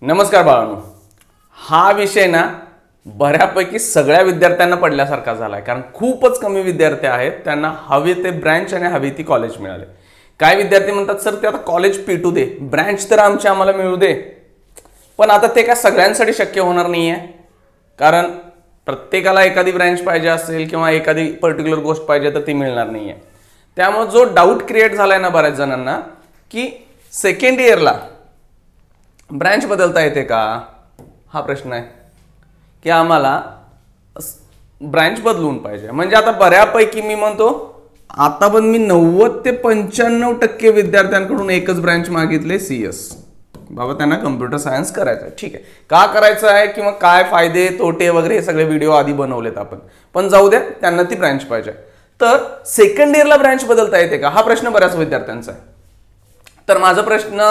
नमस्कार बाळांनो, हा विषय ना बऱ्यापैकी सगळ्या विद्यार्थ्यांना पडल्यासारखा झालाय, कारण खूपच कमी विद्यार्थी आहेत त्यांना हवे ते ब्रँच आणि हवी ती कॉलेज मिळाले. काय विद्यार्थी म्हणतात सर ते आता कॉलेज पेटू दे, ब्रँच तर आम्हाला मिळू दे. पण आता ते काय सगळ्यांसाठी शक्य होणार नाहीये, कारण प्रत्येकाला एखादी ब्रँच पाहिजे असेल किंवा एखादी पर्टिक्युलर गोष्ट पाहिजे तर ती मिळणार नाहीये. त्यामुळे जो डाऊट क्रिएट झालाय ना बऱ्याच जणांना की सेकंड इयरला ब्रँच बदलता येते का, हा प्रश्न आहे की आम्हाला ब्रँच बदलून पाहिजे. म्हणजे आता बऱ्यापैकी मी म्हणतो आता पण मी 90 ते 95% विद्यार्थ्यांकडून एकच ब्रँच मागितले, CS. बाबा त्यांना कम्प्युटर सायन्स करायचं आहे. ठीक आहे, का करायचं आहे किंवा काय फायदे तोटे वगैरे हे सगळे व्हिडिओ आधी बनवलेत आपण, पण जाऊ द्या, त्यांना ती ब्रँच पाहिजे. तर सेकंड इयरला ब्रँच बदलता येते का, हा प्रश्न बऱ्याच विद्यार्थ्यांचा आहे. तर माझा प्रश्न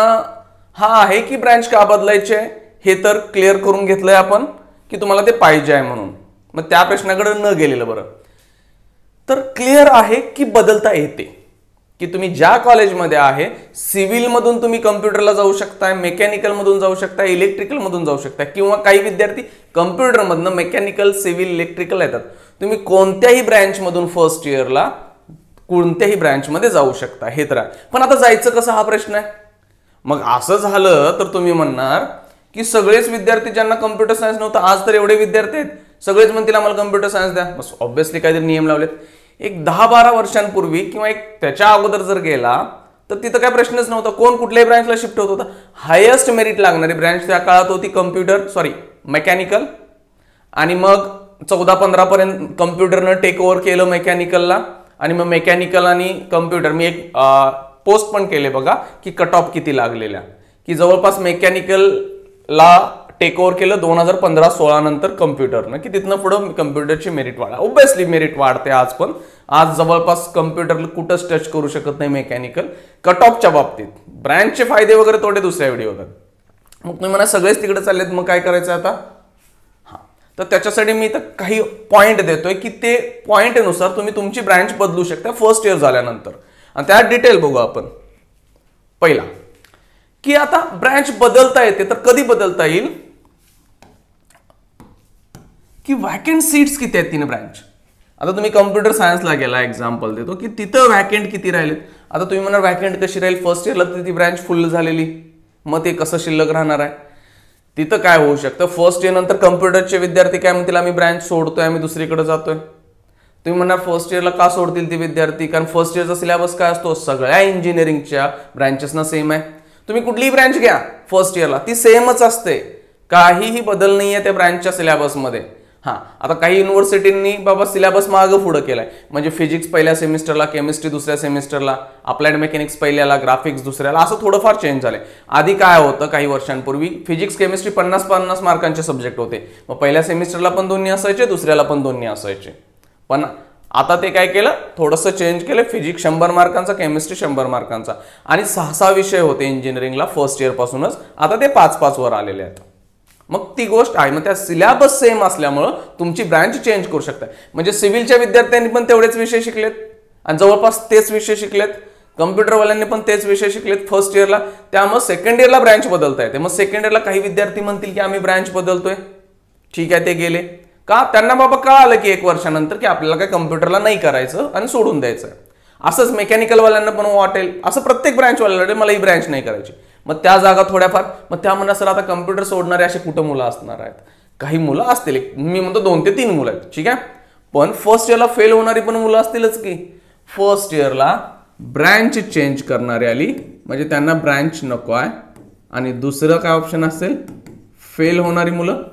हा आहे की ब्रँच का बदलायचे हे तर क्लिअर करून घेतलंय आपण की तुम्हाला ते पाहिजे आहे म्हणून. मग त्या प्रश्नाकडे न गेलेलं बरं. तर क्लिअर आहे की बदलता येते, की तुम्ही ज्या कॉलेजमध्ये आहे सिव्हिल मधून तुम्ही कम्प्युटरला जाऊ शकताय, मेकॅनिकल मधून जाऊ शकताय, इलेक्ट्रिकल मधून जाऊ शकताय, किंवा काही विद्यार्थी कम्प्युटर मधनं मेकॅनिकल, सिव्हिल, इलेक्ट्रिकल येतात. तुम्ही कोणत्याही ब्रँच मधून फर्स्ट इयरला कोणत्याही ब्रँच मध्ये जाऊ शकता. हे तर आहे, पण आता जायचं कसं हा प्रश्न आहे. मग असं झालं तर तुम्ही म्हणणार की सगळेच विद्यार्थी ज्यांना कम्प्युटर सायन्स नव्हतं, आज तर एवढे विद्यार्थी आहेत सगळेच म्हणतील आम्हाला कम्प्युटर सायन्स द्या. बस ऑब्व्हियसली काहीतरी नियम लावलेत. एक 10-12 वर्षांपूर्वी किंवा एक त्याच्या अगोदर जर गेला तर तिथं काय प्रश्नच नव्हता, कोण कुठल्याही ब्रँचला शिफ्ट होत होता. हायेस्ट मेरिट लागणारी ब्रँच त्या काळात होती मेकॅनिकल, आणि मग 14-15 पर्यंत कम्प्युटरनं टेक ओव्हर केलं मेकॅनिकलला, आणि मग मेकॅनिकल आणि कम्प्युटर मी एक पोस्ट पण केले बघा की कट ऑफ किती लागलेल्या, की जवळपास मेकॅनिकलला टेक ओव्हर केलं 2015-16 नंतर कम्प्युटरनं, की तिथनं पुढं कम्प्युटरची मेरिट वाढा. ऑब्व्हियसली मेरिट वाढते आज, पण आज जवळपास कम्प्युटरला कुठंच टच करू शकत नाही मेकॅनिकल कट ऑफच्या बाबतीत. ब्रँचचे फायदे वगैरे तोटे दुसऱ्या व्हिडिओ होतात. मग तुम्ही म्हणा सगळेच तिकडे चाललेत, मग काय करायचं आता. तर त्याच्यासाठी मी तर काही पॉईंट देतोय की ते पॉईंटनुसार तुम्ही तुमची ब्रँच बदलू शकता फर्स्ट इयर झाल्यानंतर, आणि त्यात डिटेल बघू आपण. पहिला की आता ब्रँच बदलता येते तर कधी बदलता येईल, की व्हॅकंट सीट्स किती आहेत 3 ब्रँच. आता तुम्ही कम्प्युटर सायन्सला गेला, एक्झाम्पल देतो की तिथं व्हॅकंट किती राहिलेत. आता तुम्ही म्हणणार व्हॅकंट कशी राहील, फर्स्ट इयरला तर ती ब्रँच फुल झालेली, मग ते कसं शिल्लक राहणार आहे. तिथं काय होऊ शकतं, फर्स्ट इयर नंतर कम्प्युटरचे विद्यार्थी काय म्हणतील आम्ही ब्रँच सोडतोय, आम्ही दुसरीकडे जातोय. तुम्ही म्हणणार फर्स्ट इयरला का सोडतील ते विद्यार्थी, कारण फर्स्ट इयरचा सिलेबस काय असतो सगळ्या इंजिनिअरिंगच्या ब्रँचेसना सेम आहे. तुम्ही कुठलीही ब्रँच घ्या फर्स्ट इयरला ती सेमच असते, काहीही बदल नाहीये त्या ब्रँचच्या सिलेबसमध्ये. आता काही युनिव्हर्सिटींनी बाबा सिलेबस मागं पुढं केलाय, म्हणजे फिजिक्स पहिल्या सेमिस्टरला, केमिस्ट्री दुसऱ्या सेमिस्टरला, अप्लाइड मेकॅनिक्स पहिल्याला, ग्राफिक्स दुसऱ्याला, असं थोडंफार चेंज झालंय. आधी काय होतं काही वर्षांपूर्वी फिजिक्स केमिस्ट्री 50-50 मार्कांचे सब्जेक्ट होते, मग पहिल्या सेमिस्टरला पण 2 असायचे, दुसऱ्याला पण 2 असायचे. पण आता ते काय केलं, थोडंसं चेंज केलं, फिजिक्स 100 मार्कांचा, केमिस्ट्री 100 मार्कांचा, आणि 6 विषय होते इंजिनिअरिंगला फर्स्ट इयर पासूनच, आता ते 5 वर आलेले आहेत. मग ती गोष्ट आहे, मग त्या सिलेबस सेम असल्यामुळं तुमची ब्रँच चेंज करू शकता. म्हणजे सिव्हिलच्या विद्यार्थ्यांनी पण तेवढेच विषय शिकलेत आणि जवळपास तेच विषय शिकलेत, कम्प्युटरवाल्यांनी पण तेच विषय शिकलेत फर्स्ट इयरला, त्यामुळे सेकंड इयरला ब्रँच बदलता येते. मग सेकंड इयरला काही विद्यार्थी म्हणतील की आम्ही ब्रँच बदलतोय, ठीक आहे, ते गेले का, त्यांना बाबा कळालं की 1 वर्षानंतर की आपल्याला काय कम्प्युटरला नाही करायचं आणि सोडून द्यायचं. असंच मेकॅनिकलवाल्यांना पण वाटेल, असं प्रत्येक ब्रँचवाल्याला मला ही ब्रँच नाही करायची, मग त्या जागा थोड्याफार, मग त्या म्हणा सर आता कम्प्युटर सोडणारे असे कुठं मुलं असणार आहेत, काही मुलं असतील, मी म्हणतो 2 ते 3 मुलं आहेत, ठीक आहे, पण फर्स्ट इयरला फेल होणारी पण मुलं असतीलच की. फर्स्ट इयरला ब्रँच चेंज करणारी आली म्हणजे त्यांना ब्रँच नको आहे, आणि दुसरं काय ऑप्शन असेल, फेल होणारी मुलं,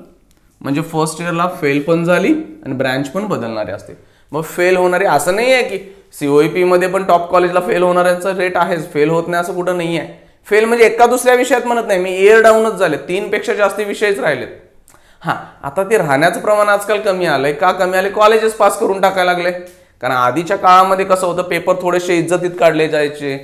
म्हणजे फर्स्ट इयरला फेल पण झाली आणि ब्रँच पण बदलणारे असते. मग फेल होणारी असं नाही आहे की COEP मध्ये पण टॉप कॉलेजला फेल होणाऱ्यांचा रेट आहे, फेल होत नाही असं कुठं नाही आहे. फेल म्हणजे एका दुसऱ्या विषयात म्हणत नाही मी, इयर डाऊनच झाले, 3 पेक्षा जास्त विषयच राहिलेत. आता ते राहण्याचं प्रमाण आजकाल कमी आलंय. का कमी आले, कॉलेजेस पास करून टाकायला लागले. कारण आधीच्या काळामध्ये कसं होतं, पेपर थोडेसे इज्जतीत काढले जायचे,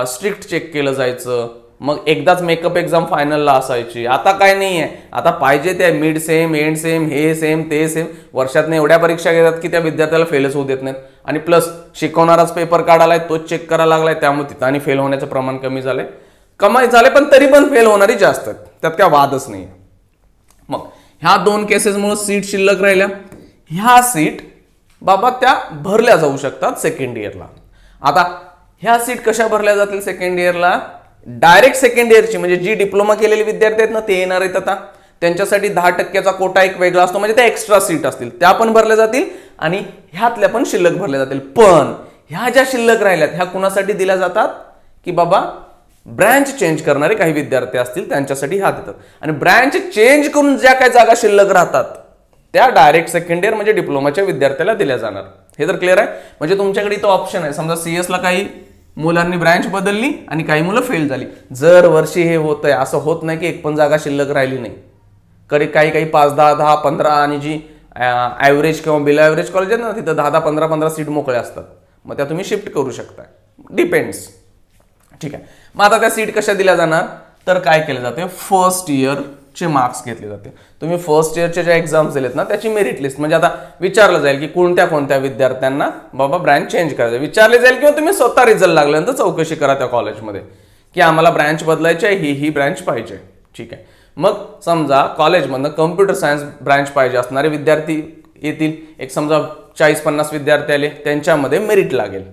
स्ट्रिक्ट चेक केलं जायचं, मग एकदाच मेकअप एक्झाम फायनलला असायची. आता काय नाही आहे, आता पाहिजे ते मिड सेम, एंड सेम, हे सेम ते सेम, वर्षातनं एवढ्या परीक्षा घेतात की त्या विद्यार्थ्याला फेलच होऊ देत नाहीत. आणि प्लस शिकवणाराच पेपर काढायला तोच चेक करायला लागलाय, त्यामुळे तिथं आणि फेल होण्याचं प्रमाण कमी झालंय. कमाई झाले पण तरी पण फेल होणारी जास्त आहेत. त्यात काय वादच नाही. मग ह्या 2 केसेसमुळे सीट शिल्लक राहिल्या. ह्या सीट बाबा त्या भरल्या जाऊ शकतात सेकंड इयरला. आता ह्या सीट कशा भरल्या जातील सेकंड इयरला? डायरेक्ट सेकंड इयरची म्हणजे जी डिप्लोमा केलेले विद्यार्थी आहेत ना ते येणार आहेत, आता त्यांच्यासाठी 10% कोटा एक वेगळा असतो, म्हणजे त्या एक्स्ट्रा सीट असतील त्या पण भरल्या जातील आणि ह्यातल्या पण शिल्लक भरल्या जातील. पण ह्या ज्या शिल्लक राहिल्यात ह्या कुणासाठी दिल्या जातात की बाबा ब्रँच चेंज करणारे काही विद्यार्थी असतील त्यांच्यासाठी ह्या देतात. आणि ब्रँच चेंज करून ज्या काही जागा शिल्लक राहतात त्या डायरेक्ट सेकंड इयर म्हणजे डिप्लोमाच्या विद्यार्थ्याला दिल्या जाणार. हे तर क्लिअर आहे. म्हणजे तुमच्याकडे इथं ऑप्शन आहे, समजा CS ला काही मुलांनी ब्रँच बदलली आणि काही मुलं फेल झाली. जर वर्षी हे होतंय, असं होत नाही की एक पण जागा शिल्लक राहिली नाही. कधी काही 5, 10, 10, 15 आणि जी ॲव्हरेज किंवा बिलो ॲव्हरेज कॉलेज आहेत ना तिथं 10, 10, 15 सीट मोकळ्या असतात. मग त्या तुम्ही शिफ्ट करू शकता, डिपेंड्स. ठीक आहे. मग आता त्या सीट कशा दिल्या जाणार तर काय केलं जाते, फर्स्ट इयरचे मार्क्स घेतले जाते. तुम्ही फर्स्ट इयरचे ज्या एक्झाम्स दिलेत ना त्याची मेरिट लिस्ट, म्हणजे आता विचारलं जाईल की कोणत्या विद्यार्थ्यांना बाबा ब्रँच चेंज करायचं विचारले जाईल, किंवा तुम्ही स्वतः रिझल्ट लागल्यानंतर चौकशी करा त्या कॉलेजमध्ये की आम्हाला ब्रँच बदलायची आहे, ही ब्रँच पाहिजे. ठीक आहे. मग समजा कॉलेजमधनं कम्प्युटर सायन्स ब्रँच पाहिजे असणारे विद्यार्थी येतील. एक समजा 40-50 विद्यार्थी आले, त्यांच्यामध्ये मेरिट लागेल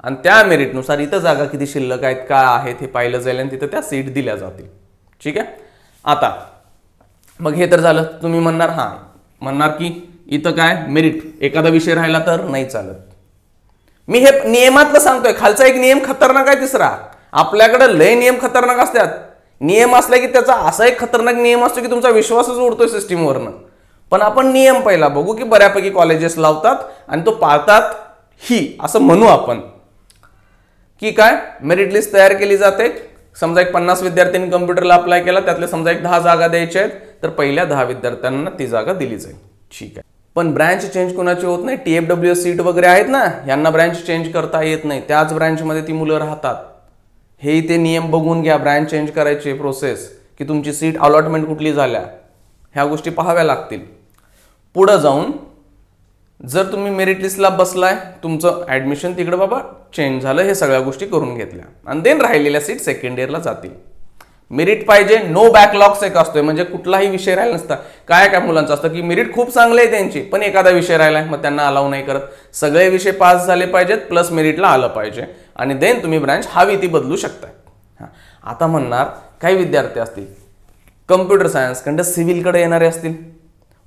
आणि त्या मेरिटनुसार इथं जागा किती शिल्लक आहेत काय आहेत हे पाहिलं जाईल आणि तिथं त्या सीट दिल्या जातील. ठीक आहे. आता मग हे तर झालं. तुम्ही म्हणणार की इथं काय मेरिट एखादा विषय राहिला तर नाही चालत. मी हे नियमातलं सांगतोय, खालचा एक नियम खतरनाक आहे. तिसरा, आपल्याकडे लय नियम खतरनाक असतात. नियम असला की त्याचा असा एक खतरनाक नियम असतो की तुमचा विश्वासच उडतोय सिस्टीमवरनं. पण आपण नियम पहिला बघू की बऱ्यापैकी कॉलेजेस लावतात आणि तो पाळतात ही, असं म्हणू आपण की काय मेरिट लिस्ट तयार केली जाते. समजा एक 50 विद्यार्थ्यांनी कम्प्युटरला अप्लाय केला, त्यातले समजा एक 10 जागा द्यायच्या आहेत तर पहिल्या 10 विद्यार्थ्यांना ती जागा दिली जाईल. ठीक आहे. पण ब्रँच चेंज कोणाची होत नाही. TFWS सीट वगैरे आहेत ना, यांना ब्रँच चेंज करता येत नाही. त्याच ब्रँचमध्ये ती मुलं राहतात. हे इथे नियम बघून घ्या. ब्रँच चेंज करायची प्रोसेस की तुमची सीट अलॉटमेंट कुठली झाल्या ह्या गोष्टी पाहाव्या लागतील. पुढं जाऊन जर तुम्ही मेरिट लिस्टला बसलाय, तुमचं ऍडमिशन तिकडे बाबा चेंज झालं, हे सगळ्या गोष्टी करून घेतल्या आणि देन राहिलेल्या सीट सेकंड इयरला जातील. मेरिट पाहिजे, नो बॅकलॉग्स एक असतोय, म्हणजे कुठलाही विषय राहिला नसता. काय मुलांचं असतं की मेरिट खूप चांगले आहे त्यांची, पण एखादा विषय राहिलाय मग त्यांना अलाउ नाही करत. सगळे विषय पास झाले पाहिजेत प्लस मेरिटला आलं पाहिजे आणि देन तुम्ही ब्रँच हवी ती बदलू शकताय. आता म्हणणार काही विद्यार्थी असतील कम्प्युटर सायन्स कडे सिव्हिलकडे येणारे असतील.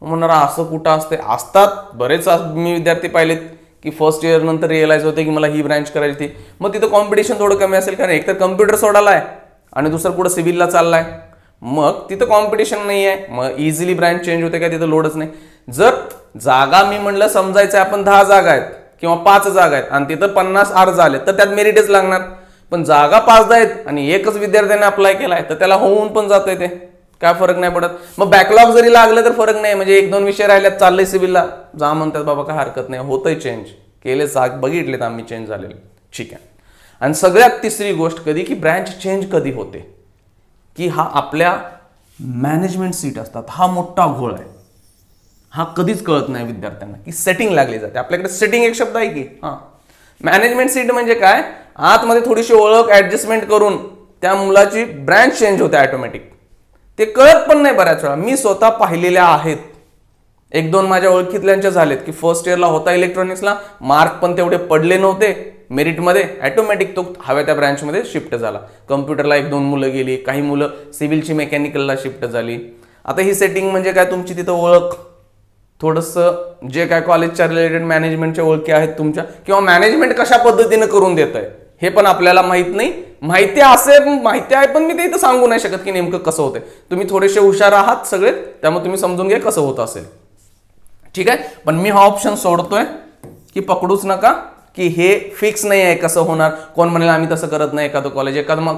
म्हणणार असं कुठं असते, असतात बरेच. मी विद्यार्थी पाहिलेत की फर्स्ट इयर नंतर रिअलाइज होते की मला ही ब्रँच करायची. मग तिथं कॉम्पिटिशन थोडं कमी असेल, कारण एक तर कम्प्युटर सोडालाय आणि दुसरं कुठं सिव्हिलला चाललाय, मग तिथं कॉम्पिटिशन नाही आहे, मग इझिली ब्रँच चेंज होते, काय तिथं लोडच नाही. जर जागा मी म्हणलं समजायचं आपण 10 जागा आहेत किंवा 5 जागा आहेत आणि तिथं 50 अर्ज आले तर त्यात मेरिटच लागणार. पण जागा 5 आहेत आणि एकच विद्यार्थ्याने अप्लाय केलाय तर त्याला होऊन पण जातंय, ते काय फरक नाही पडत. मग बॅकलॉग जरी लागलं तर फरक नाही, म्हणजे 1-2 विषय राहिल्यात चाललंय सिव्हिलला जा म्हणतात बाबा काय हरकत नाही, होतंय चेंज, केले बघितलेत आम्ही चेंज झालेले. ठीक आहे. आणि सगळ्यात तिसरी गोष्ट कधी की ब्रँच चेंज कधी होते की हा आपल्या मॅनेजमेंट सीट असतात, हा मोठा घोळ आहे. हा कधीच कळत नाही विद्यार्थ्यांना की सेटिंग लागली जाते. आपल्याकडे सेटिंग एक शब्द आहे की मॅनेजमेंट सीट म्हणजे काय, आतमध्ये थोडीशी ओळख ऍडजस्टमेंट करून त्या मुलाची ब्रँच चेंज होते ऑटोमॅटिक. ते कळत पण नाही बऱ्याच वेळा. मी स्वतः पाहिलेल्या आहेत, 1-2 माझ्या ओळखीतल्यांच्या झालेत की फर्स्ट इयरला होता इलेक्ट्रॉनिक्सला, मार्क पण तेवढे पडले नव्हते मेरिटमध्ये, ऑटोमॅटिक तो हव्या त्या ब्रँचमध्ये शिफ्ट झाला. कम्प्युटरला 1-2 मुलं गेली, काही मुलं सिव्हिलची मेकॅनिकलला शिफ्ट झाली. आता ही सेटिंग म्हणजे काय, तुमची तिथं ओळख थोडंसं जे काय कॉलेजच्या रिलेटेड मॅनेजमेंटच्या ओळखी आहेत तुमच्या, किंवा मॅनेजमेंट कशा पद्धतीनं करून देत आहे हे पण आपल्याला माहित नाही. माहिती आहे पण मी ते इथं सांगू नाही शकत की नेमकं कसं होतंय. तुम्ही थोडेसे हुशार आहात सगळे, त्यामुळे तुम्ही समजून घ्या कसं होत असेल. ठीक आहे. पण मी हा ऑप्शन सोडतोय की पकडूच नका की हे फिक्स नाही आहे कसं होणार. कोण म्हणेल आम्ही तसं करत नाही, एखादं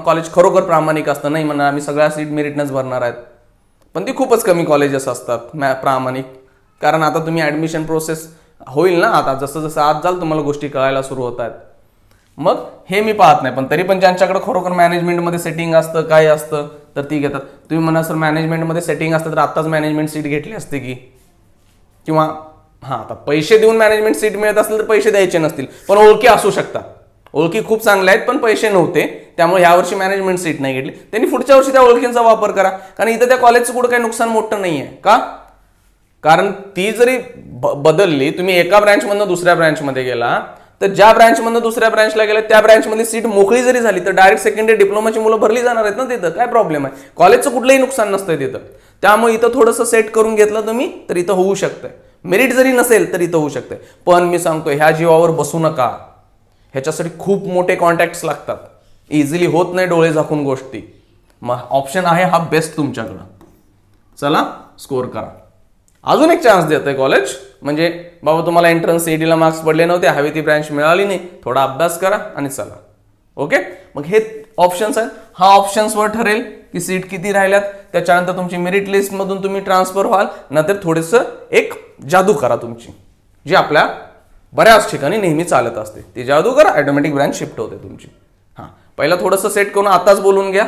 कॉलेज खरोखर प्रामाणिक असतं, नाही म्हणणार आम्ही सगळ्या सीट मेरिटनच भरणार आहेत, पण ती खूपच कमी कॉलेजेस असतात प्रामाणिक. कारण आता तुम्ही ऍडमिशन प्रोसेस होईल ना, आता जसं जसं आज जाल तुम्हाला गोष्टी कळायला सुरू होत आहेत. मग हे मी पाहत नाही, पण तरी पण ज्यांच्याकडे खरोखर मॅनेजमेंटमध्ये सेटिंग असतं काय असतं तर ती घेतात. तुम्ही म्हणा सर मॅनेजमेंटमध्ये सेटिंग असतं तर आत्ताच मॅनेजमेंट सीट घेतली असते की, किंवा आता पैसे देऊन मॅनेजमेंट सीट मिळत असेल तर पैसे द्यायचे नसतील, पण ओळखी असू शकतात. ओळखी खूप चांगल्या आहेत पण पैसे नव्हते त्यामुळे ह्या वर्षी मॅनेजमेंट सीट नाही घेतली, त्यांनी पुढच्या वर्षी त्या ओळखींचा वापर करा, कारण इथं त्या कॉलेजचं कुठं काही नुकसान मोठं नाही आहे का, कारण ती जरी बदलली, तुम्ही एका ब्रँचमधनं दुसऱ्या ब्रँचमध्ये गेला, तर ज्या ब्रँचमधनं दुसऱ्या ब्रँचला गेला त्या ब्रँचमध्ये सीट मोकळी जरी झाली तर डायरेक्ट सेकंड इयर डिप्लोमाची मुलं भरली जाणार आहेत ना तिथं, काय प्रॉब्लेम आहे, कॉलेजचं कुठलंही नुकसान नसतंय तिथं. त्यामुळे इथं थोडंसं सेट करून घेतलं तुम्ही तर इथं होऊ शकतंय, मेरिट जरी नसेल तर इथं होऊ शकतंय. पण मी सांगतोय ह्या जीवावर बसू नका, ह्याच्यासाठी खूप मोठे कॉन्टॅक्ट्स लागतात, इझिली होत नाही डोळे झाकून गोष्टी. मग ऑप्शन आहे हा बेस्ट तुमच्याकडं, चला स्कोअर करा. अजून एक चान्स देत आहे कॉलेज, म्हणजे बाबा तुम्हाला एंट्रन्स सीईटीला मार्क्स पडले नव्हते, हवी ती ब्रँच मिळाली नाही, थोडा अभ्यास करा आणि चला. ओके, मग हे ऑप्शन्स आहेत. हा ऑप्शन्सवर ठरेल की सीट किती राहिल्यात, त्याच्यानंतर तुमची मेरिट लिस्टमधून तुम्ही ट्रान्सफर व्हाल, नंतर थोडंसं एक जादू करा तुमची, जी आपल्या बऱ्याच ठिकाणी नेहमी चालत असते, ती जादू करा, ऑटोमॅटिक ब्रँच शिफ्ट होते तुमची. हां, पहिला थोडंसं सेट करून आताच बोलून घ्या,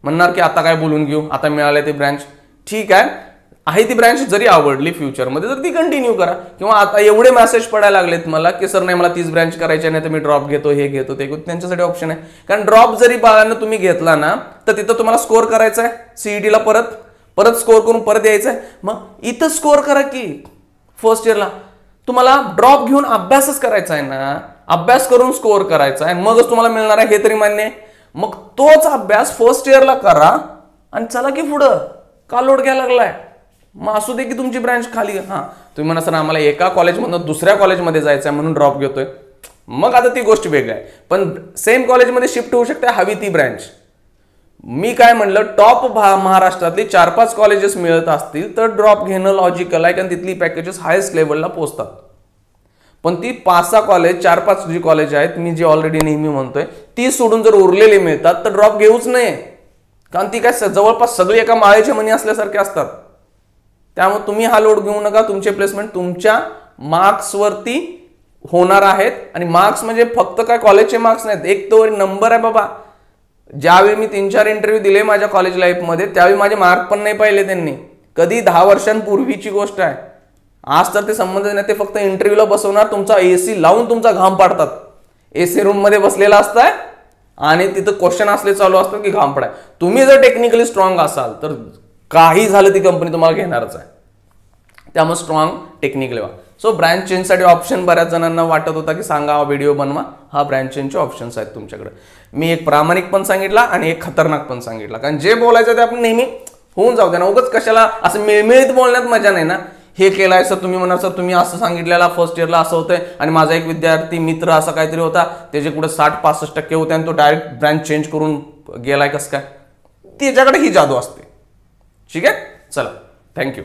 म्हणणार की आता काय बोलून घेऊ, आता मिळाले ते ब्रँच, ठीक आहे ती ब्रँच जरी आवडली फ्युचरमध्ये तर ती कंटिन्यू करा. किंवा आता एवढे मेसेज पडायला लागलेत मला की सर नाही मला तीच ब्रँच करायची नाही तर मी ड्रॉप घेतो, हे घेतो ते घेतो, त्यांच्यासाठी ऑप्शन आहे. कारण ड्रॉप जरी बाळांना तुम्ही घेतला ना तर तिथं तुम्हाला स्कोअर करायचा आहे, सीईटीला परत स्कोअर करून परत यायचं आहे. मग इथं स्कोअर करा की फर्स्ट इयरला तुम्हाला ड्रॉप घेऊन अभ्यासच करायचा आहे ना, अभ्यास करून स्कोअर करायचा आहे, मगच तुम्हाला मिळणार आहे, हे तरी मान्य आहे. मग तोच अभ्यास फर्स्ट इयरला करा आणि चला की पुढं, का लोड घ्यायला लागलाय. मग असू दे की तुमची ब्रँच खाली. हां, तुम्ही म्हणा सर आम्हाला एका कॉलेजमधून दुसऱ्या कॉलेजमध्ये जायचं आहे म्हणून ड्रॉप घेतोय, मग आता ती गोष्ट वेगळी आहे, पण सेम कॉलेजमध्ये शिफ्ट होऊ शकते हवी ती ब्रँच. मी काय म्हणलं, टॉप महाराष्ट्रातली 4-5 कॉलेजेस मिळत असतील तर ड्रॉप घेणं लॉजिकल आहे, कारण तिथली पॅकेजेस हायस्ट लेवलला पोहोचतात. पण ती 5-6 कॉलेज 4-5 जी कॉलेज आहेत मी जी ऑलरेडी नेहमी म्हणतोय ती सोडून जर उरलेली मिळतात तर ड्रॉप घेऊच नये, कारण ती काय जवळपास सगळी एका माळेचे मणी असल्यासारखे असतात. त्यामुळे तुम्ही हा लोड घेऊ नका, तुमचे प्लेसमेंट तुमच्या मार्क्सवरती होणार आहेत. आणि मार्क्स म्हणजे फक्त काय कॉलेजचे मार्क्स नाहीत, एक तो नंबर आहे बाबा. ज्यावेळी मी 3-4 इंटरव्ह्यू दिले माझ्या कॉलेज लाईफमध्ये त्यावेळी माझे मार्क पण नाही पाहिले त्यांनी, कधी 10 वर्षांपूर्वीची गोष्ट आहे. आज तर ते संबंध नाही, ते फक्त इंटरव्ह्यूला बसवणार, तुमचा एसी लावून तुमचा घाम पाडतात, एसी रूम मध्ये बसलेला असताय आणि तिथं क्वेश्चन असले चालू असतात की घाम पडाय. तुम्ही जर टेक्निकली स्ट्रॉंग असाल तर काही झालं ती कंपनी तुम्हाला घेणारच आहे. त्यामुळे स्ट्रॉंग टेक्निकली व्हा. सो ब्रँच चेंजसाठी ऑप्शन बऱ्याच जणांना वाटत होता की सांगा व्हिडिओ बनवा, हा ब्रँच चेंजचे ऑप्शन्स आहेत तुमच्याकडे. मी एक प्रामाणिक पण सांगितला आणि एक खतरनाक पण सांगितला, कारण जे बोलायचं ते आपण नेहमी होऊन जाऊ द्या ना, उगाच कशाला असं मिळमिळीत बोलण्यात मजा नाही ना. हे केलंय सर तुम्ही म्हणा सर तुम्ही असं सांगितलेला फर्स्ट इयरला असं होतंय आणि माझा एक विद्यार्थी मित्र असा काहीतरी होता त्याचे कुठे 60-65% होते आणि तो डायरेक्ट ब्रँच चेंज करून गेलाय कसं काय, त्याच्याकडे ही जादू असते. ठीक आहे, चला थँक्यू.